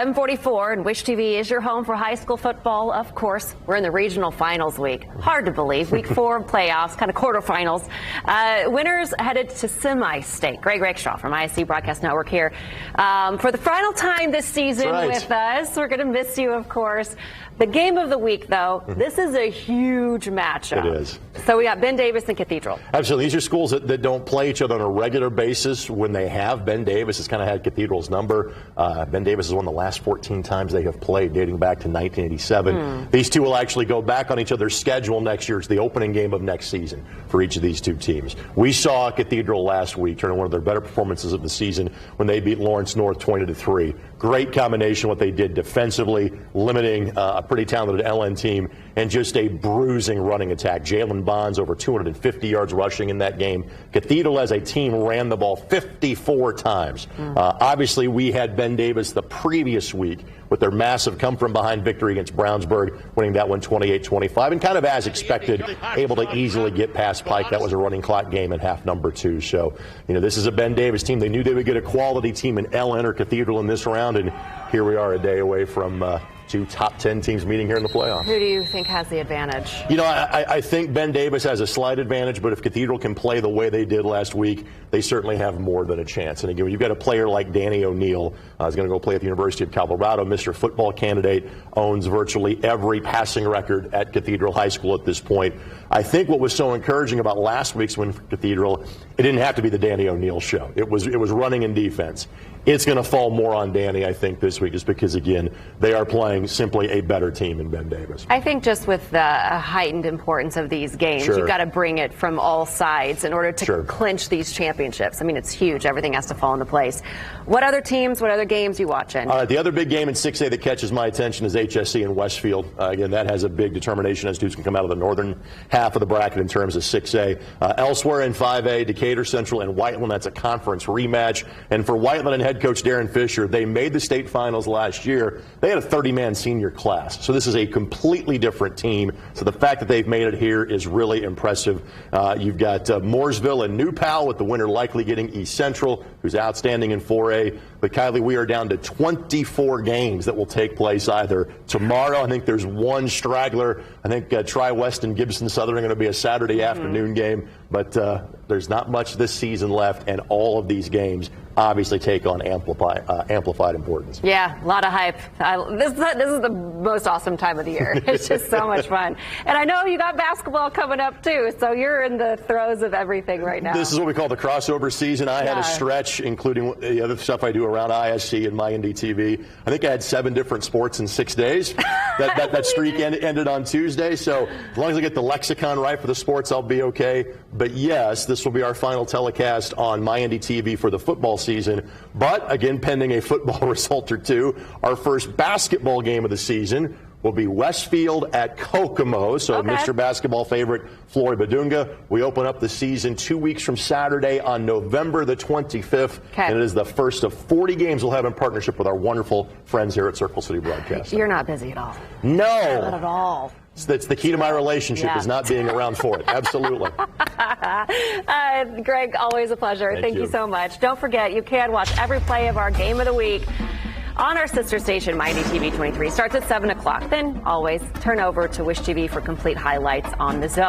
7:44 and Wish TV is your home for high school football. Of course, we're in the regional finals week. Hard to believe. Week 4 of playoffs, kind of quarterfinals. Winners headed to semi-state. Greg Rakestraw from ISC Broadcast Network here for the final time this season with us. We're going to miss you, of course. The game of the week, though, this is a huge matchup. It is. So we got Ben Davis and Cathedral. Absolutely. These are schools that don't play each other on a regular basis. When they have, Ben Davis has kind of had Cathedral's number. Ben Davis has won the last 14 times they have played, dating back to 1987. These two will actually go back on each other's schedule next year. It's the opening game of next season for each of these two teams. We saw Cathedral last week turn in one of their better performances of the season when they beat Lawrence North 20-3. Great combination what they did defensively, limiting a pretty talented LN team, and just a bruising running attack. Jalen Bonds over 250 yards rushing in that game. Cathedral as a team ran the ball 54 times. Obviously, we had Ben Davis the previous week with their massive come-from-behind victory against Brownsburg, winning that one 28-25, and kind of as expected, able to easily get past Pike. That was a running clock game in half number 2. So, this is a Ben Davis team. They knew they would get a quality team in LN or Cathedral in this round, and here we are a day away from two top 10 teams meeting here in the playoffs. Who do you think has the advantage? I think Ben Davis has a slight advantage, but if Cathedral can play the way they did last week, they certainly have more than a chance. And again, when you've got a player like Danny O'Neill, who's going to go play at the University of Colorado, Mr. Football candidate, owns virtually every passing record at Cathedral High School at this point. I think what was so encouraging about last week's win for Cathedral, it didn't have to be the Danny O'Neill show. It was running and defense. It's going to fall more on Danny, I think, this week, just because, again, they are playing simply a better team in Ben Davis. I think just with the heightened importance of these games, you've got to bring it from all sides in order to clinch these championships. I mean, it's huge. Everything has to fall into place. What other teams, what other games you watching? The other big game in 6A that catches my attention is HSC and Westfield. Again, that has a big determination as to who's going to come out of the northern half of the bracket in terms of 6A. Elsewhere in 5A, Decatur Central and Whiteland, that's a conference rematch. And for Whiteland and head coach Darren Fisher, they made the state finals last year. They had a 30-man senior class. So this is a completely different team. So the fact that they've made it here is really impressive. You've got Mooresville and New Powell, with the winner likely getting East Central, who's outstanding in 4A. But Kylie, we are down to 24 games that will take place either tomorrow. I think there's one straggler. I think Tri-West and Gibson Southern are going to be a Saturday afternoon game. But there's not much this season left, and all of these games obviously take on amplified importance. Yeah, a lot of hype. This is the most awesome time of the year. It's just so much fun. And I know you got basketball coming up, too, so you're in the throes of everything right now. This is what we call the crossover season. I had a stretch, including the other stuff I do around ISC and my NDTV. I think I had 7 different sports in 6 days. That streak ended on Tuesday, so as long as I get the lexicon right for the sports, I'll be okay. But yes, this will be our final telecast on my NDTV for the football season. But again, pending a football result or two, our first basketball game of the season will be Westfield at Kokomo. So Mr. Basketball favorite Flory Badunga. We open up the season 2 weeks from Saturday on November the 25th. And it is the first of 40 games we'll have in partnership with our wonderful friends here at Circle City Broadcasting. You're not busy at all. No. Not at all. That's the key to my relationship, is not being around for it. Absolutely. Greg, always a pleasure. Thank you so much. Don't forget, you can watch every play of our game of the week on our sister station, My NDTV 23. Starts at 7 o'clock. Then always turn over to Wish TV for complete highlights on the Zone.